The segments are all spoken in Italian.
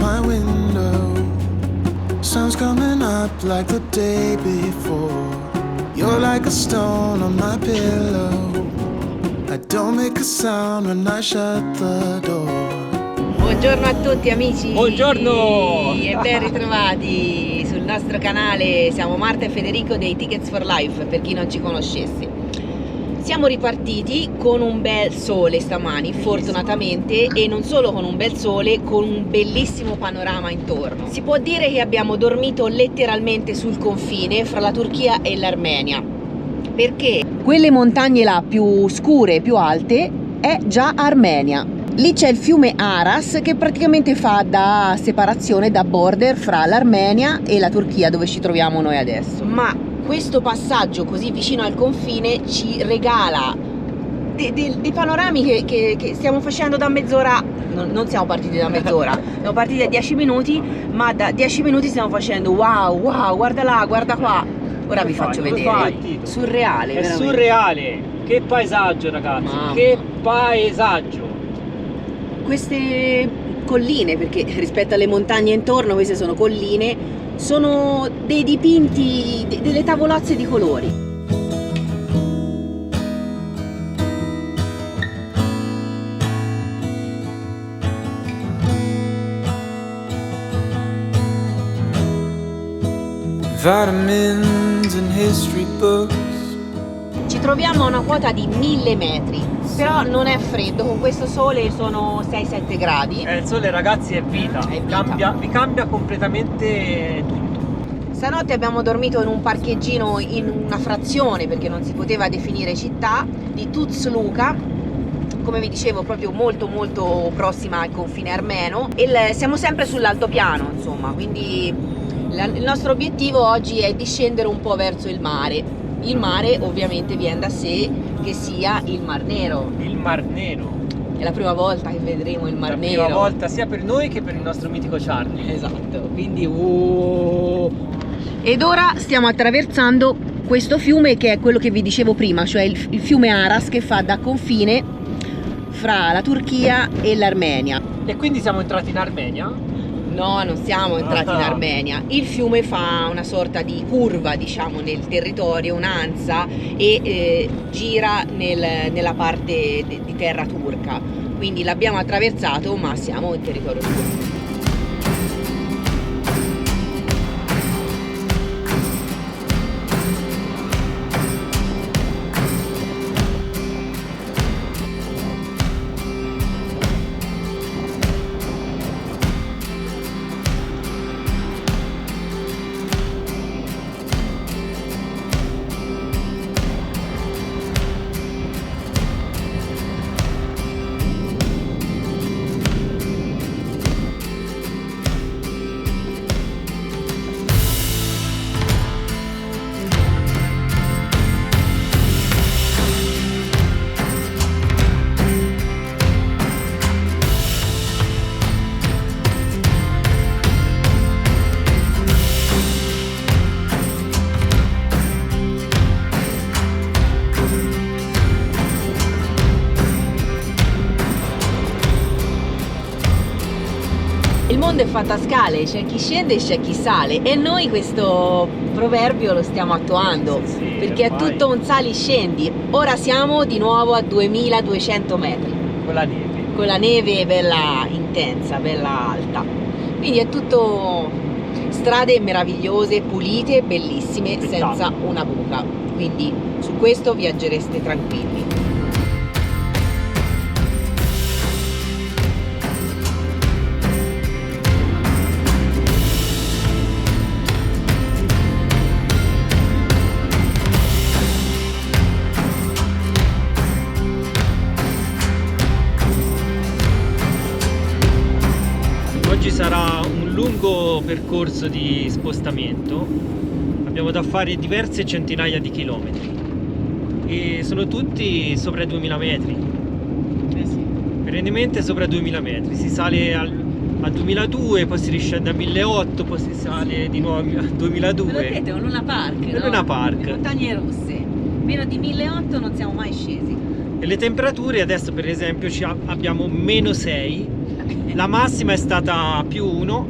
my window. Sun's coming up like the day before. You're like a stone on my pillow. I don't make a sound when I shut the door. Buongiorno a tutti amici. Buongiorno e ben ritrovati sul nostro canale. Siamo Marta e Federico dei Tickets for Life, per chi non ci conoscesse. Siamo ripartiti con un bel sole stamani, fortunatamente, e non solo con un bel sole, con un bellissimo panorama intorno. Si può dire che abbiamo dormito letteralmente sul confine fra la Turchia e l'Armenia, perché quelle montagne là più scure, più alte, è già Armenia. Lì c'è il fiume Aras che praticamente fa da separazione, da border fra l'Armenia e la Turchia, dove ci troviamo noi adesso. Ma questo passaggio così vicino al confine ci regala dei panorami che stiamo facendo da mezz'ora. Non siamo partiti da mezz'ora, siamo partiti da 10 minuti, ma da 10 minuti stiamo facendo wow, guarda là, guarda qua. Ora vi faccio vedere. Surreale, è veramente. surreale. Che paesaggio, ragazzi. Mamma. Che paesaggio. Queste colline, perché rispetto alle montagne intorno queste sono colline, sono dei dipinti, delle tavolozze di colori. Vitamins and history books. Ci troviamo a una quota di 1000 metri, però non è freddo, con questo sole sono 6-7 gradi. Il sole, ragazzi, è vita. È vita. Vi cambia completamente tutto. Stanotte abbiamo dormito in un parcheggino in una frazione, perché non si poteva definire città, di Tuzluka, come vi dicevo proprio molto prossima al confine armeno, e siamo sempre sull'altopiano, insomma, quindi il nostro obiettivo oggi è di scendere un po' verso il mare. Il mare ovviamente viene da sé che sia il Mar Nero. Il Mar Nero. È la prima volta che vedremo il Mar Nero. La prima volta sia per noi che per il nostro mitico Charlie. Esatto, quindi Ed ora stiamo attraversando questo fiume che è quello che vi dicevo prima, cioè il fiume Aras, che fa da confine fra la Turchia e l'Armenia. E quindi siamo entrati in Armenia? No, non siamo entrati in Armenia. Il fiume fa una sorta di curva, diciamo, nel territorio, un'ansa, e gira nella parte di terra turca. Quindi l'abbiamo attraversato, ma siamo in territorio turco. Il mondo è fatto a scale, c'è chi scende e c'è chi sale, e noi questo proverbio lo stiamo attuando, Sì, perché è ormai. tutto un sali-scendi. Ora siamo di nuovo a 2200 metri, Con la neve. con la neve bella intensa, bella alta, quindi è tutto strade meravigliose, pulite, bellissime, Spettacolo. senza una buca, quindi su questo viaggereste tranquilli. Oggi sarà un lungo percorso di spostamento, abbiamo da fare diverse centinaia di chilometri e sono tutti sopra i 2000 metri, perennemente sopra i 2000 metri, si sale a 2002, poi si riscende a 1800, poi si sale di nuovo a 2002. Ve lo vedete, è un Luna Park, È un no? Luna Park. Le montagne russe, meno di 1800 non siamo mai scesi. E le temperature adesso per esempio abbiamo -6 La massima è stata +1,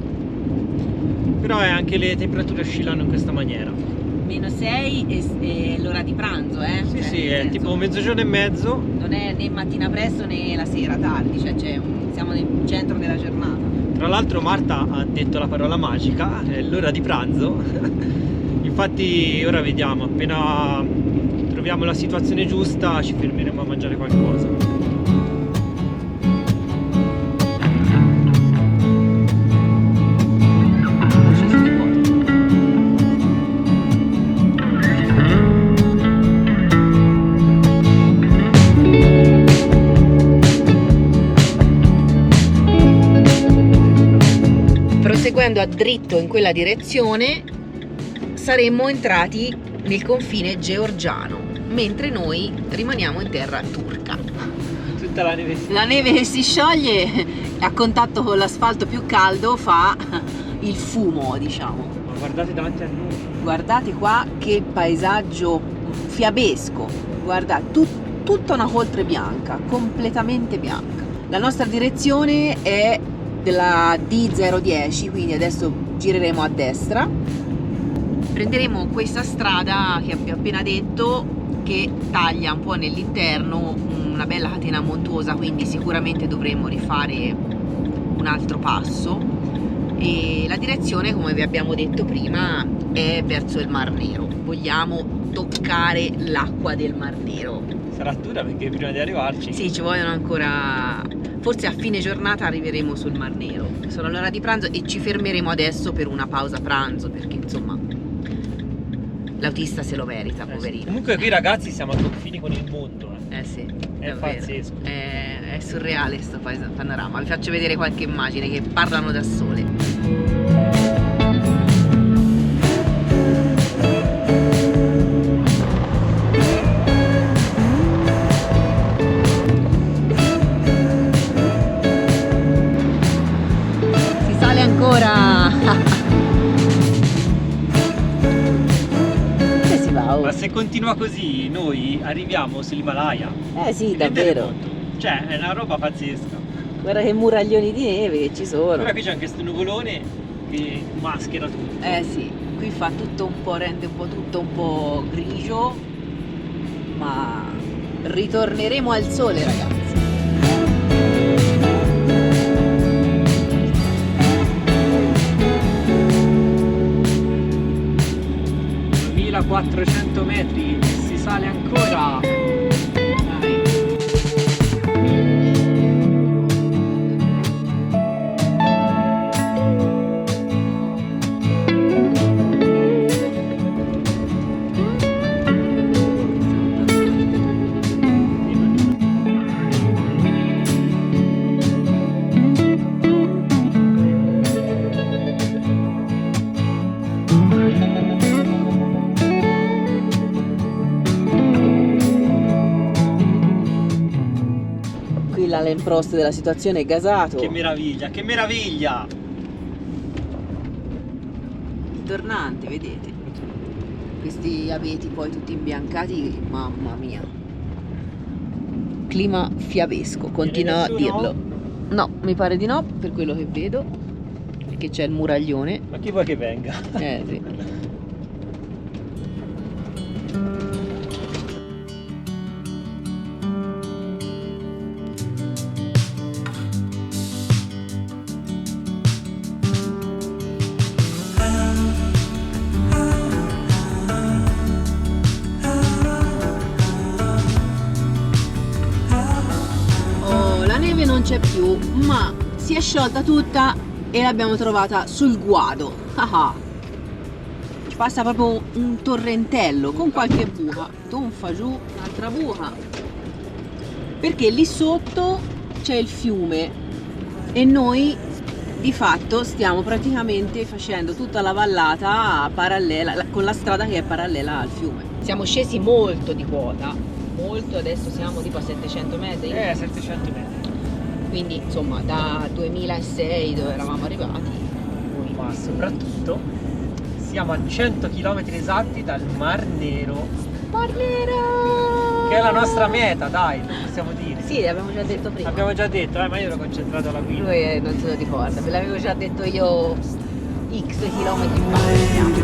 però anche le temperature oscillano in questa maniera. -6 e l'ora di pranzo, Sì, Cioè, sì, nel è senso, tipo mezzogiorno e mezzo. non è né mattina presto né la sera tardi, cioè siamo nel centro della giornata. Tra l'altro Marta ha detto la parola magica, è l'ora di pranzo. Infatti ora vediamo, appena troviamo la situazione giusta ci fermeremo a mangiare qualcosa. Proseguendo a dritto in quella direzione saremmo entrati nel confine georgiano, mentre noi rimaniamo in terra turca. Tutta la neve. La neve che si scioglie a contatto con l'asfalto più caldo fa il fumo, diciamo. Ma guardate davanti a noi. Guardate qua che paesaggio fiabesco, guardate, tutta una coltre bianca, completamente bianca. La nostra direzione è della D010, quindi adesso gireremo a destra. Prenderemo questa strada che abbiamo appena detto, che taglia un po' nell'interno, una bella catena montuosa, quindi sicuramente dovremo rifare un altro passo. E la direzione, come vi abbiamo detto prima, è verso il Mar Nero. Vogliamo toccare l'acqua del Mar Nero. Sarà dura perché prima di arrivarci. Sì, ci vogliono ancora, forse a fine giornata arriveremo sul Mar Nero. Sono l'ora di pranzo e ci fermeremo adesso per una pausa pranzo, perché insomma l'autista se lo merita, poverino. Comunque qui ragazzi siamo a confini con il mondo. Sì, È davvero. pazzesco. È surreale sto panorama. Vi faccio vedere qualche immagine che parlano da sole. Si sale ancora. Che si va? Ma se continua così noi arriviamo sull'Himalaya. Sì, Vi rendete davvero. conto? Cioè è una roba pazzesca. Guarda che muraglioni di neve che ci sono. Ora qui c'è anche questo nuvolone che maschera tutto. Sì, qui fa tutto un po', rende un po' tutto un po' grigio, ma ritorneremo al sole, ragazzi. $2400 metri e si sale ancora. Dai. Qui l'avamposto della situazione è gasato. Che meraviglia, che meraviglia! I tornanti, vedete? Questi abeti poi tutti imbiancati, mamma mia. Clima fiabesco, continuo a nessuno? dirlo. No, mi pare di no, per quello che vedo. Perché c'è il muraglione. Ma chi vuoi che venga? Sì. Oh, la neve non c'è più, ma si è sciolta tutta e l'abbiamo trovata sul guado. Ah. Ci passa proprio un torrentello con qualche buca. Tonfa giù, un'altra buca. Perché lì sotto c'è il fiume e noi di fatto stiamo praticamente facendo tutta la vallata parallela, con la strada che è parallela al fiume. Siamo scesi molto di quota, molto, adesso siamo tipo a 700 metri. 700 metri. Quindi insomma da 2006 dove eravamo arrivati. Ma soprattutto siamo a 100 km esatti dal Mar Nero. Mar Nero! che è la nostra meta, dai, lo possiamo dire. Sì, l'abbiamo già detto prima. Abbiamo già detto, ma io ero concentrato alla guida. Lui non se lo ricorda, ve l'avevo già detto io X chilometri fa.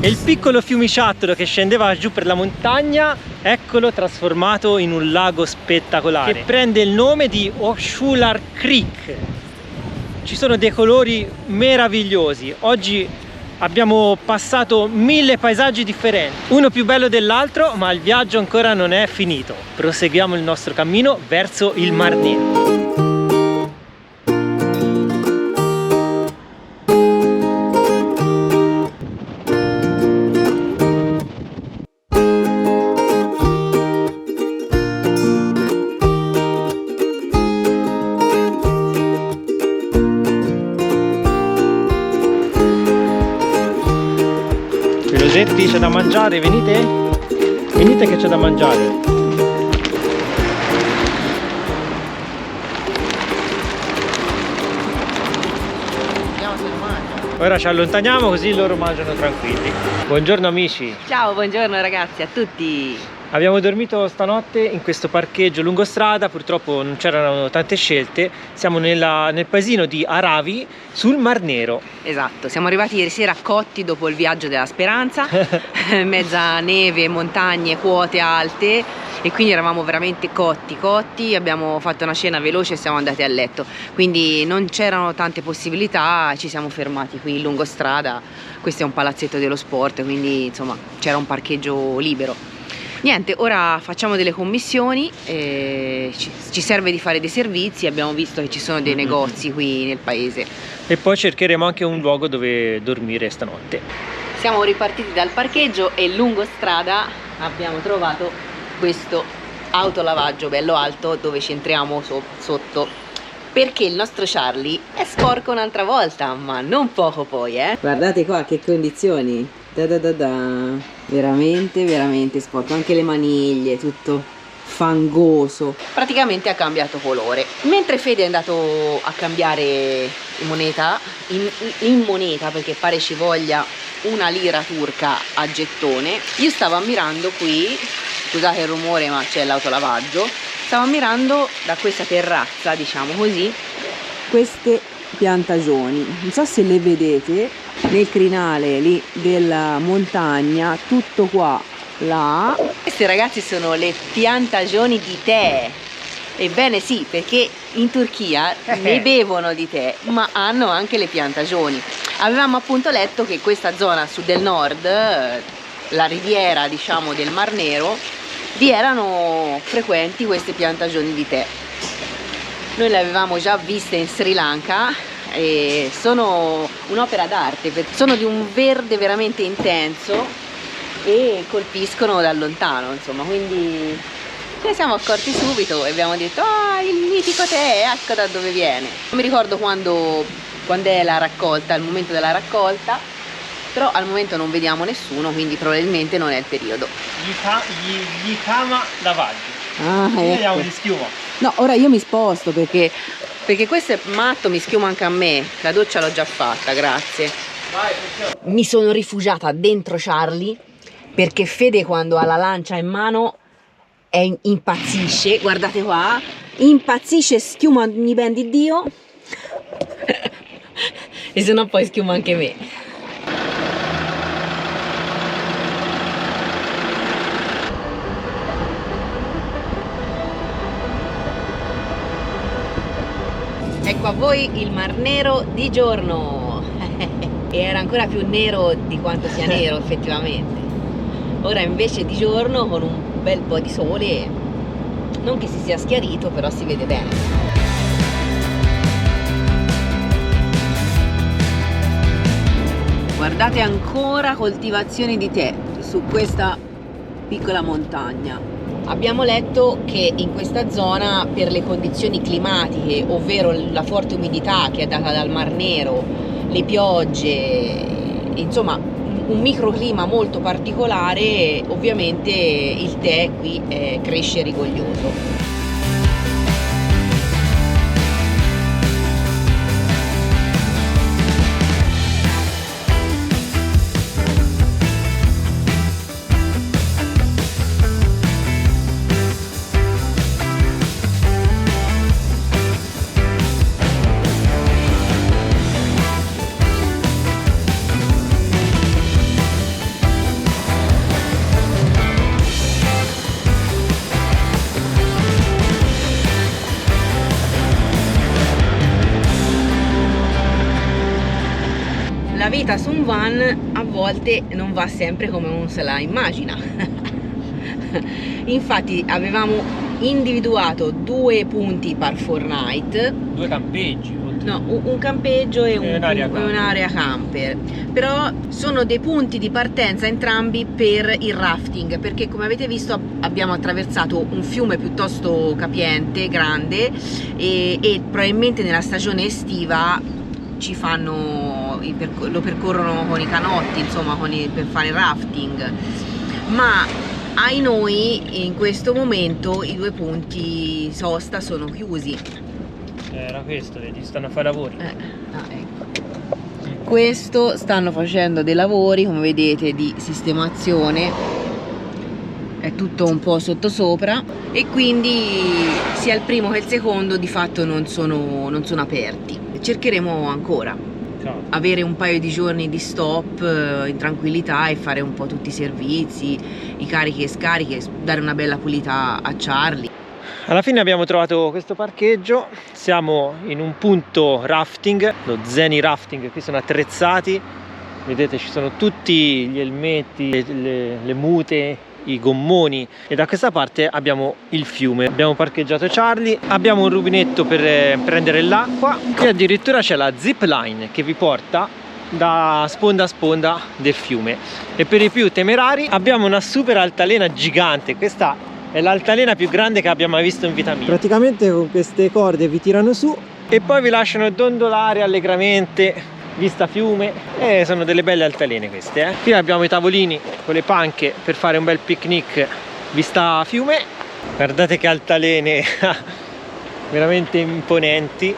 E il piccolo fiumiciattolo che scendeva giù per la montagna, eccolo trasformato in un lago spettacolare che prende il nome di Oshular Creek. Ci sono dei colori meravigliosi. Oggi abbiamo passato 1000 paesaggi differenti, uno più bello dell'altro, ma il viaggio ancora non è finito. Proseguiamo il nostro cammino verso il Mar Nero. Filosetti, c'è da mangiare, venite? Venite che c'è da mangiare. Vediamo se lo mangia. Ora ci allontaniamo così loro mangiano tranquilli. Buongiorno amici. Ciao, buongiorno ragazzi a tutti. Abbiamo dormito stanotte in questo parcheggio lungo strada, purtroppo non c'erano tante scelte. Siamo nel paesino di Aravi sul Mar Nero. Esatto, siamo arrivati ieri sera cotti dopo il viaggio della speranza, mezza neve, montagne, quote alte e quindi eravamo veramente cotti, abbiamo fatto una cena veloce e siamo andati a letto, quindi non c'erano tante possibilità, ci siamo fermati qui lungo strada. Questo è un palazzetto dello sport, quindi insomma c'era un parcheggio libero. Niente, ora facciamo delle commissioni, ci serve di fare dei servizi, abbiamo visto che ci sono dei negozi qui nel paese. E poi cercheremo anche un luogo dove dormire stanotte. Siamo ripartiti dal parcheggio e lungo strada abbiamo trovato questo autolavaggio bello alto dove ci entriamo sotto, perché il nostro Charlie è sporco un'altra volta, ma non poco poi, Guardate qua che condizioni, veramente sporco, anche le maniglie, tutto fangoso, praticamente ha cambiato colore. Mentre Fede è andato a cambiare in moneta, perché pare ci voglia una lira turca a gettone, io stavo ammirando qui, scusate il rumore ma c'è l'autolavaggio, stavo ammirando da questa terrazza, diciamo così, queste piantagioni, non so se le vedete nel crinale lì della montagna, tutto qua, là. Queste ragazzi sono le piantagioni di tè. Ebbene sì, perché in Turchia ne bevono di tè, ma hanno anche le piantagioni. Avevamo appunto letto che questa zona sud del nord, la riviera diciamo del Mar Nero, vi erano frequenti queste piantagioni di tè. Noi le avevamo già viste in Sri Lanka e sono un'opera d'arte, sono di un verde veramente intenso e colpiscono da lontano, insomma, quindi ce ne siamo accorti subito e abbiamo detto il mitico tè, ecco da dove viene. Non mi ricordo quando è la raccolta, il momento della raccolta, però al momento non vediamo nessuno, quindi probabilmente non è il periodo. Gli chiama lavaggio. Vediamo di schiuma. No, ora io mi sposto perché questo è matto, mi schiuma anche a me. La doccia l'ho già fatta, grazie. Mi sono rifugiata dentro Charlie perché Fede quando ha la lancia in mano impazzisce, guardate qua, impazzisce, schiuma ogni ben di Dio e se no poi schiuma anche me. Ecco a voi il Mar Nero di giorno e era ancora più nero di quanto sia nero effettivamente. Ora invece di giorno con un bel po' di sole, non che si sia schiarito, però si vede bene. Guardate ancora coltivazioni di tè su questa piccola montagna. Abbiamo letto che in questa zona, per le condizioni climatiche, ovvero la forte umidità che è data dal Mar Nero, le piogge, insomma un microclima molto particolare, ovviamente il tè qui cresce rigoglioso. La vita su un van a volte non va sempre come uno se la immagina. Infatti avevamo individuato 2 punti per Fortnite, 2 campeggi. no, un campeggio e un'area camper, però sono dei punti di partenza entrambi per il rafting, perché come avete visto abbiamo attraversato un fiume piuttosto capiente, grande, e probabilmente nella stagione estiva ci fanno lo percorrono con i canotti, insomma per fare rafting, ma ai noi in questo momento i 2 punti sosta sono chiusi. Era questo, vedi, stanno a fare lavori. Ecco. Questo stanno facendo dei lavori, come vedete, di sistemazione, è tutto un po' sottosopra, e quindi sia il primo che il secondo di fatto non sono aperti. Cercheremo ancora avere un paio di giorni di stop in tranquillità e fare un po' tutti i servizi, i carichi e scarichi, dare una bella pulita a Charlie. Alla fine abbiamo trovato questo parcheggio, siamo in un punto rafting, lo Zeni Rafting. Qui sono attrezzati, vedete ci sono tutti gli elmetti, le mute, i gommoni, e da questa parte abbiamo il fiume. Abbiamo parcheggiato Charlie, abbiamo un rubinetto per prendere l'acqua, qui addirittura c'è la zip line che vi porta da sponda a sponda del fiume, e per i più temerari abbiamo una super altalena gigante. Questa è l'altalena più grande che abbia mai visto in vita mia. Praticamente con queste corde vi tirano su e poi vi lasciano dondolare allegramente vista fiume, e sono delle belle altalene queste. Qui abbiamo i tavolini con le panche per fare un bel picnic vista fiume. Guardate che altalene veramente imponenti.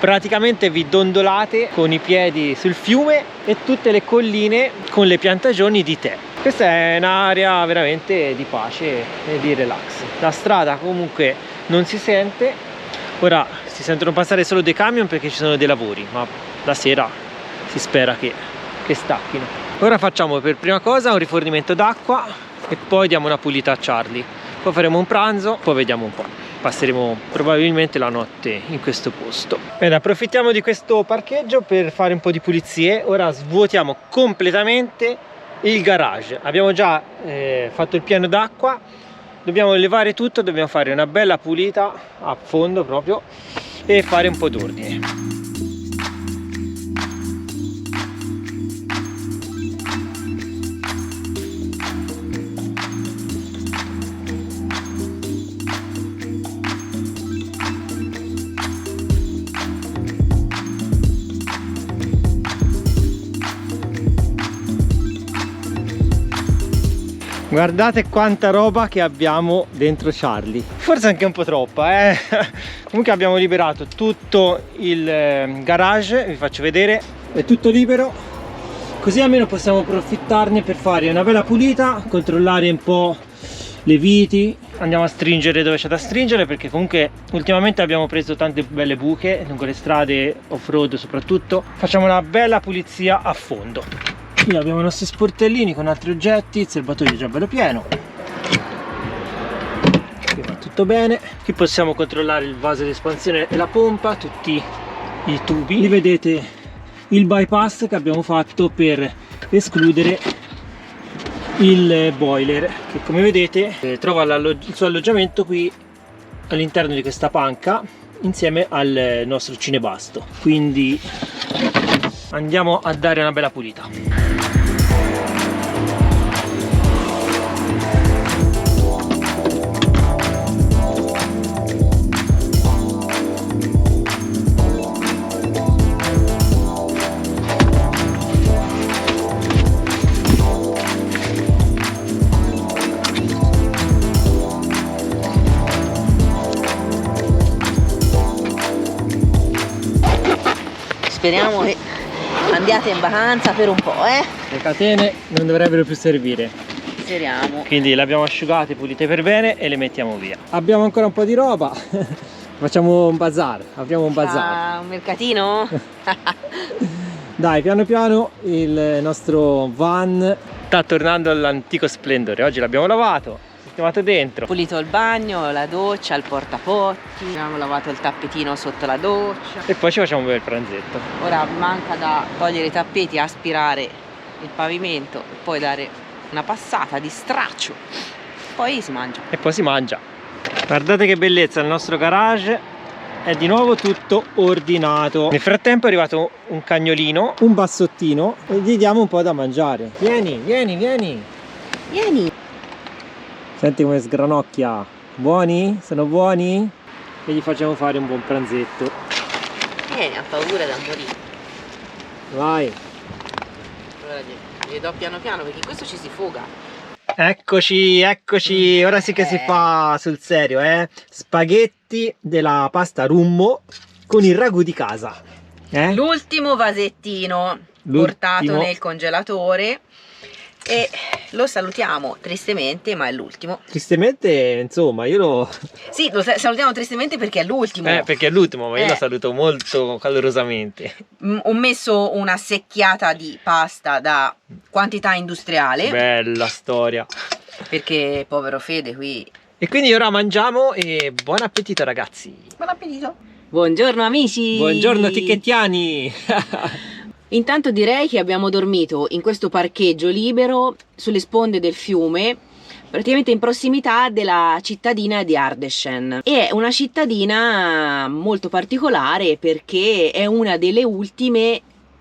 Praticamente vi dondolate con i piedi sul fiume e tutte le colline con le piantagioni di tè. Questa è un'area veramente di pace e di relax. La strada comunque non si sente, ora si sentono passare solo dei camion perché ci sono dei lavori, ma la sera si spera che stacchino. Ora facciamo per prima cosa un rifornimento d'acqua e poi diamo una pulita a Charlie, poi faremo un pranzo, poi vediamo un po'. Passeremo probabilmente la notte in questo posto. Bene, approfittiamo di questo parcheggio per fare un po' di pulizie. Ora svuotiamo completamente il garage. Abbiamo già fatto il pieno d'acqua, dobbiamo levare tutto, dobbiamo fare una bella pulita a fondo proprio e fare un po' d'ordine. Guardate quanta roba che abbiamo dentro Charlie, forse anche un po' troppa, Comunque abbiamo liberato tutto il garage, vi faccio vedere, è tutto libero, così almeno possiamo approfittarne per fare una bella pulita, controllare un po' le viti, andiamo a stringere dove c'è da stringere, perché comunque ultimamente abbiamo preso tante belle buche lungo le strade off-road soprattutto. Facciamo una bella pulizia a fondo. Qui abbiamo i nostri sportellini con altri oggetti, il serbatoio è già bello pieno. Qui va tutto bene. Qui possiamo controllare il vaso di espansione e la pompa, tutti i tubi. Lì vedete il bypass che abbiamo fatto per escludere il boiler, che come vedete trova il suo alloggiamento qui all'interno di questa panca insieme al nostro cinebasto. Quindi andiamo a dare una bella pulita. speriamo che andiate in vacanza per un po', Le catene non dovrebbero più servire. Speriamo. Quindi le abbiamo asciugate, pulite per bene e le mettiamo via. Abbiamo ancora un po' di roba. Facciamo un bazar, apriamo un bazar. Un mercatino? Dai, piano piano il nostro van sta tornando all'antico splendore. Oggi l'abbiamo lavato, sistemato dentro. Pulito il bagno, la doccia, il portapotti, abbiamo lavato il tappetino sotto la doccia. E poi ci facciamo un bel pranzetto. Ora manca da togliere i tappeti, aspirare il pavimento e poi dare una passata di straccio. Poi si mangia. E poi si mangia. Guardate che bellezza, il nostro garage è di nuovo tutto ordinato. Nel frattempo è arrivato un cagnolino, un bassottino, e gli diamo un po' da mangiare. Vieni, vieni, vieni. Vieni! Senti come sgranocchia. Buoni? Sono buoni? E gli facciamo fare un buon pranzetto. Vieni, ha paura da morire. Vai. Allora gli do piano piano perché questo ci si foga. Eccoci, eccoci. Ora sì che si fa sul serio, spaghetti della pasta rummo con il ragù di casa. L'ultimo vasettino portato nel congelatore e lo salutiamo tristemente, ma è l'ultimo. Tristemente, insomma, io lo... Sì, lo salutiamo tristemente perché è l'ultimo. Perché è l'ultimo, ma io lo saluto molto calorosamente. Ho messo una secchiata di pasta da quantità industriale. Bella storia. Perché povero Fede qui. E quindi ora mangiamo e buon appetito ragazzi. Buon appetito. Buongiorno amici. Buongiorno tichettiani. Intanto direi che abbiamo dormito in questo parcheggio libero sulle sponde del fiume, praticamente in prossimità della cittadina di Ardeşen. E è una cittadina molto particolare perché è una delle ultime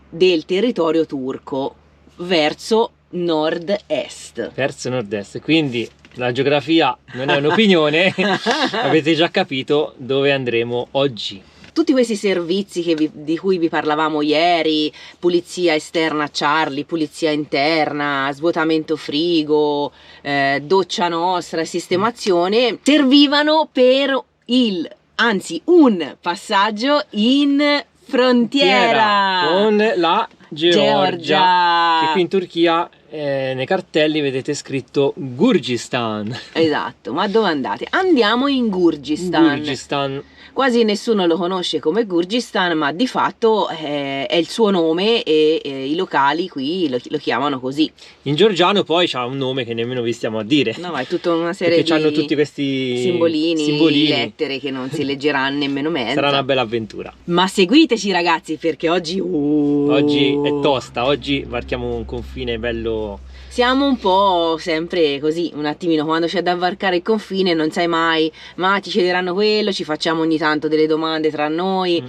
del territorio turco verso nord-est. Verso nord-est, quindi la geografia non è un'opinione, avete già capito dove andremo oggi. Tutti questi servizi di cui vi parlavamo ieri, pulizia esterna Charlie, pulizia interna, svuotamento frigo, doccia nostra, sistemazione, servivano per un passaggio in frontiera con la Georgia. Che qui in Turchia nei cartelli vedete scritto Gurgistan. Esatto, ma dove andate? Andiamo in Gurgistan. Quasi nessuno lo conosce come Gurgistan, ma di fatto è il suo nome e i locali qui lo chiamano così. In georgiano poi c'ha un nome che nemmeno vi stiamo a dire. No, ma è tutta una serie perché hanno tutti questi simbolini, lettere che non si leggeranno nemmeno mezzo. Sarà una bella avventura. Ma seguiteci ragazzi perché oggi è tosta, oggi varchiamo un confine bello. Siamo un po' sempre così, un attimino, quando c'è da varcare il confine non sai mai, ma ci chiederanno quello, ci facciamo ogni tanto delle domande tra noi,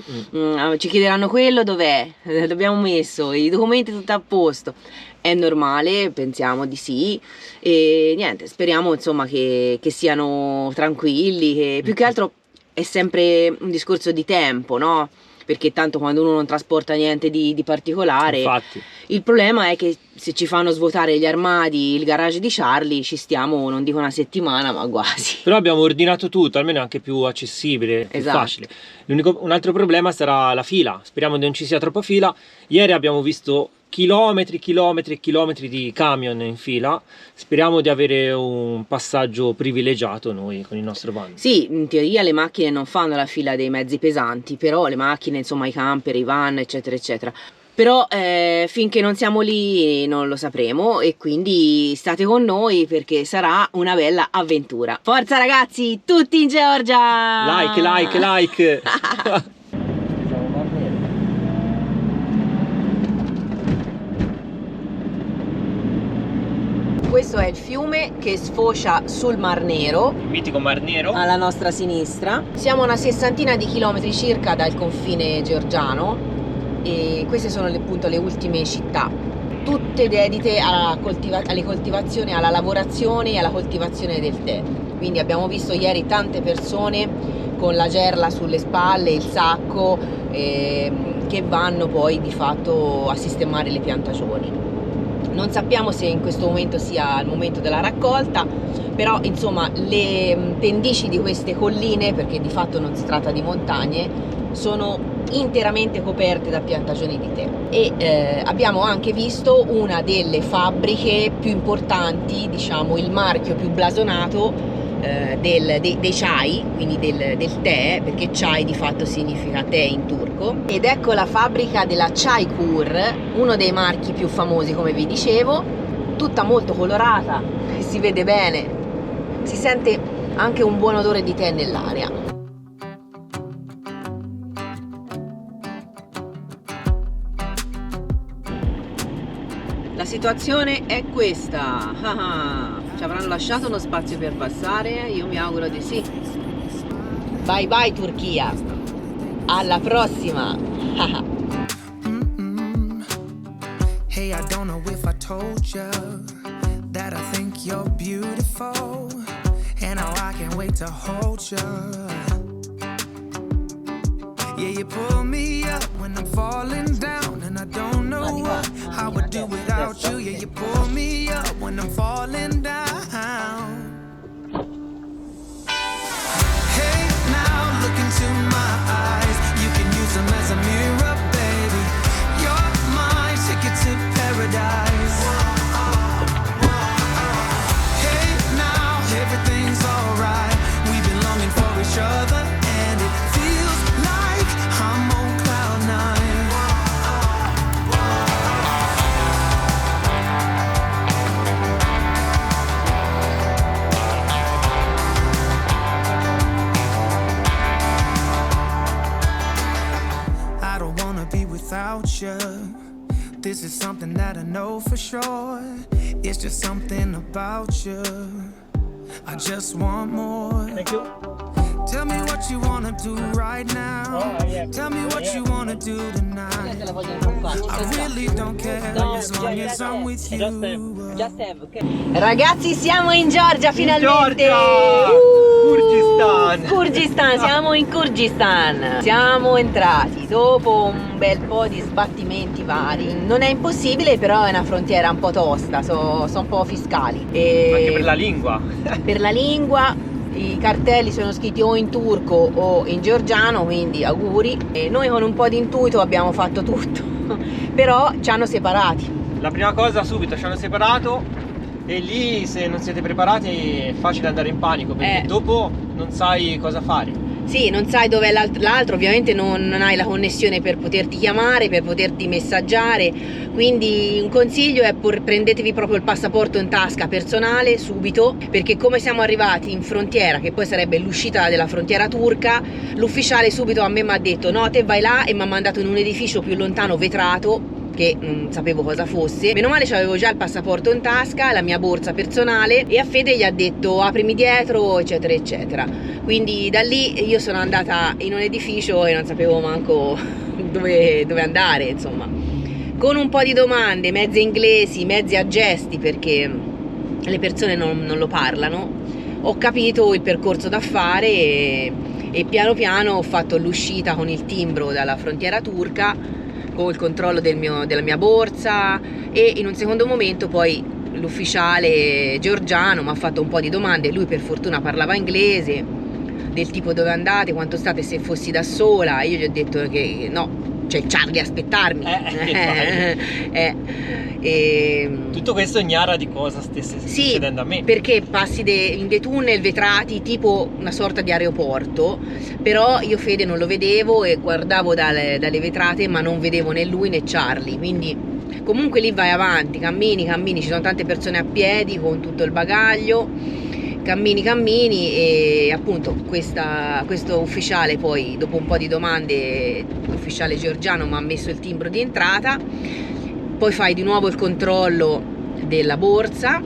ci chiederanno quello, dov'è, l'abbiamo messo, i documenti tutto a posto. È normale, pensiamo di sì, e niente, speriamo insomma che siano tranquilli, che più che altro è sempre un discorso di tempo, no? Perché tanto quando uno non trasporta niente di particolare. Infatti. Il problema è che se ci fanno svuotare gli armadi, il garage di Charlie, ci stiamo, non dico una settimana, ma quasi. Però abbiamo ordinato tutto, almeno è anche più accessibile, più facile. Un altro problema sarà la fila, speriamo che non ci sia troppa fila. Ieri abbiamo visto chilometri e chilometri di camion in fila, speriamo di avere un passaggio privilegiato noi con il nostro van. Sì, in teoria le macchine non fanno la fila dei mezzi pesanti, però le macchine, insomma i camper, i van eccetera eccetera. Però finché non siamo lì non lo sapremo e quindi state con noi perché sarà una bella avventura. Forza ragazzi, tutti in Georgia! Like! Questo è il fiume che sfocia sul Mar Nero, il mitico Mar Nero, alla nostra sinistra. Siamo a una sessantina di chilometri circa dal confine georgiano e queste sono appunto le ultime città, tutte dedite alle coltivazioni, alla lavorazione e alla coltivazione del tè. Quindi abbiamo visto ieri tante persone con la gerla sulle spalle, il sacco, che vanno poi di fatto a sistemare le piantagioni. Non sappiamo se in questo momento sia il momento della raccolta, però insomma le pendici di queste colline, perché di fatto non si tratta di montagne, sono interamente coperte da piantagioni di tè. E abbiamo anche visto una delle fabbriche più importanti, diciamo il marchio più blasonato dei chai, quindi del tè, perché chai di fatto significa tè in turco, ed ecco la fabbrica della Çaykur, uno dei marchi più famosi, come vi dicevo, tutta molto colorata, si vede bene, si sente anche un buon odore di tè nell'aria. La situazione è questa. Ci avranno lasciato uno spazio per passare? Io mi auguro di sì. Bye bye Turchia. Alla prossima. Hey, I don't know if I told you that I think you're beautiful, and now I can't wait to hold you. Yeah, you pull me up when I'm falling down, and I don't know what I would do without you. Yeah, you pull me up when I'm falling down. Hey, now look into my eyes. You can use them as a mirror, baby. You're my ticket to paradise. Hey, now everything's alright. We've been longing for each other, and it feels like I'm on cloud nine. I don't wanna be without you. This is something that I know for sure. It's just something about you. I just want more. Thank you. Tell me what you wanna do right now. Tell me what you wanna do tonight. I really don't care as long as I'm with you. Ragazzi, siamo in Georgia finalmente. Kyrgyzstan, siamo in Kyrgyzstan. Siamo entrati dopo un bel po' di sbattimenti vari. Non è impossibile, però è una frontiera un po' tosta, sono un po' fiscali. Anche per la lingua. Per la lingua i cartelli sono scritti o in turco o in georgiano, quindi auguri. E noi con un po' di intuito abbiamo fatto tutto, però ci hanno separati. La prima cosa, subito ci hanno separato, e lì se non siete preparati è facile andare in panico, perché dopo non sai cosa fare. Sì, non sai dov'è l'altro, ovviamente non hai la connessione per poterti chiamare, per poterti messaggiare, quindi un consiglio è prendetevi proprio il passaporto in tasca personale subito, perché come siamo arrivati in frontiera, che poi sarebbe l'uscita della frontiera turca, l'ufficiale subito a me mi ha detto no, te vai là, e mi ha mandato in un edificio più lontano vetrato, che non sapevo cosa fosse. Meno male c'avevo già il passaporto in tasca, la mia borsa personale, e a Fede gli ha detto aprimi dietro, eccetera eccetera. Quindi da lì io sono andata in un edificio e non sapevo manco dove andare, insomma, con un po' di domande, mezze inglesi, mezze a gesti, perché le persone non lo parlano. Ho capito il percorso da fare e piano piano ho fatto l'uscita con il timbro dalla frontiera turca, con il controllo della mia borsa, e in un secondo momento poi l'ufficiale georgiano mi ha fatto un po' di domande. Lui per fortuna parlava inglese, del tipo dove andate, quanto state, se fossi da sola. Io gli ho detto che no, c'è Charlie a aspettarmi. Tutto questo ignara di cosa stesse succedendo a me. Perché passi in dei tunnel vetrati tipo una sorta di aeroporto, però io Fede non lo vedevo e guardavo dalle vetrate, ma non vedevo né lui né Charlie, quindi comunque lì vai avanti, cammini, ci sono tante persone a piedi con tutto il bagaglio, cammini e appunto questo ufficiale poi, dopo un po' di domande, l'ufficiale georgiano mi ha messo il timbro di entrata. Poi fai di nuovo il controllo della borsa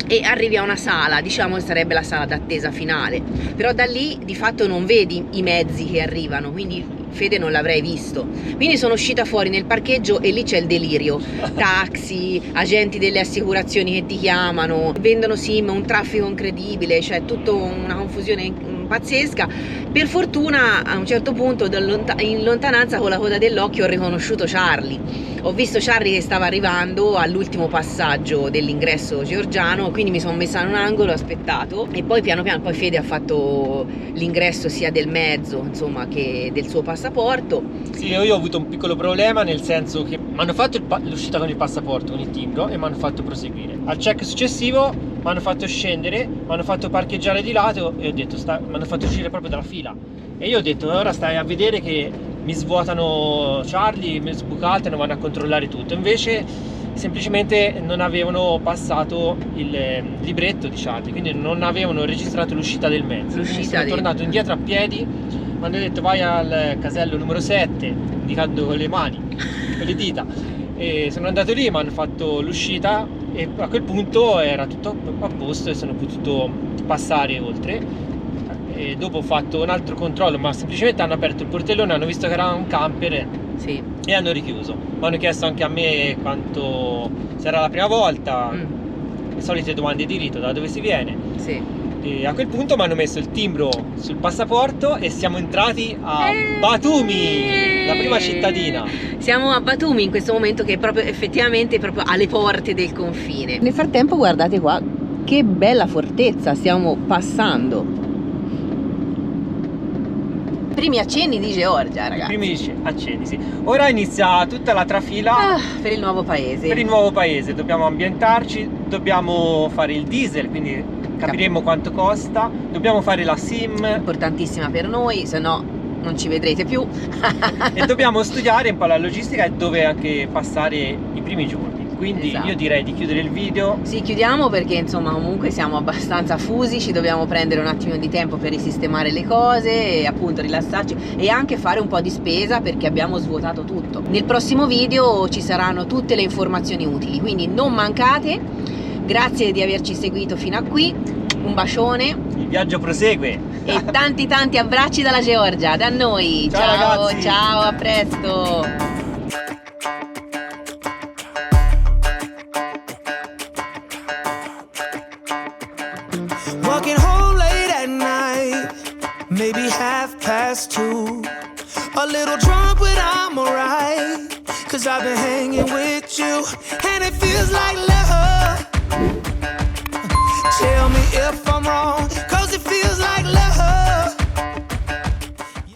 e arrivi a una sala, diciamo che sarebbe la sala d'attesa finale, però da lì di fatto non vedi i mezzi che arrivano, quindi Fede non l'avrei visto. Quindi sono uscita fuori nel parcheggio e lì c'è il delirio, taxi, agenti delle assicurazioni che ti chiamano, vendono sim, un traffico incredibile, cioè tutta una confusione pazzesca. Per fortuna a un certo punto in lontananza con la coda dell'occhio ho riconosciuto Charlie. Ho visto Charlie che stava arrivando all'ultimo passaggio dell'ingresso georgiano, quindi mi sono messa in un angolo, ho aspettato e poi piano piano, poi Fede ha fatto l'ingresso sia del mezzo, insomma, che del suo passaporto. Sì, io ho avuto un piccolo problema, nel senso che mi hanno fatto l'uscita con il passaporto, con il timbro, e mi hanno fatto proseguire. Al check successivo mi hanno fatto scendere, mi hanno fatto parcheggiare di lato e ho detto, mi hanno fatto uscire proprio dalla fila. E io ho detto, ora stai a vedere che mi svuotano Charlie, mi sbucatano, vanno a controllare tutto. Invece semplicemente non avevano passato il libretto di Charlie, quindi non avevano registrato l'uscita del mezzo. Sono tornato indietro a piedi, mi hanno detto vai al casello numero 7, indicando con le mani, con le dita, e sono andato lì, mi hanno fatto l'uscita e a quel punto era tutto a posto e sono potuto passare oltre. E dopo ho fatto un altro controllo, ma semplicemente hanno aperto il portellone, hanno visto che era un camper, sì, e hanno richiuso. Mi hanno chiesto anche a me quanto, se era la prima volta, le solite domande di rito, da dove si viene. Sì. E a quel punto mi hanno messo il timbro sul passaporto e siamo entrati a Batumi, la prima cittadina. Siamo a Batumi in questo momento, che è proprio effettivamente proprio alle porte del confine. Nel frattempo guardate qua che bella fortezza stiamo passando. Primi accenni di Georgia, ragazzi. Primi accenni, sì. Ora inizia tutta la trafila per il nuovo paese. Per il nuovo paese dobbiamo ambientarci, dobbiamo fare il diesel, quindi capiremo quanto costa, dobbiamo fare la SIM, importantissima per noi, se no non ci vedrete più. E dobbiamo studiare un po' la logistica e dove anche passare i primi giorni. Quindi esatto, io direi di chiudere il video. Sì, chiudiamo perché insomma comunque siamo abbastanza fusi, ci dobbiamo prendere un attimo di tempo per risistemare le cose e appunto rilassarci e anche fare un po' di spesa perché abbiamo svuotato tutto. Nel prossimo video ci saranno tutte le informazioni utili, quindi non mancate. Grazie di averci seguito fino a qui, un bacione. Il viaggio prosegue. E tanti abbracci dalla Georgia, da noi. Ciao ragazzi. Ciao, a presto. Walking home late at night, maybe 2:30. A little drunk, but I'm alright, 'cause I've been hanging with you, and it feels like love. Tell me if I'm wrong.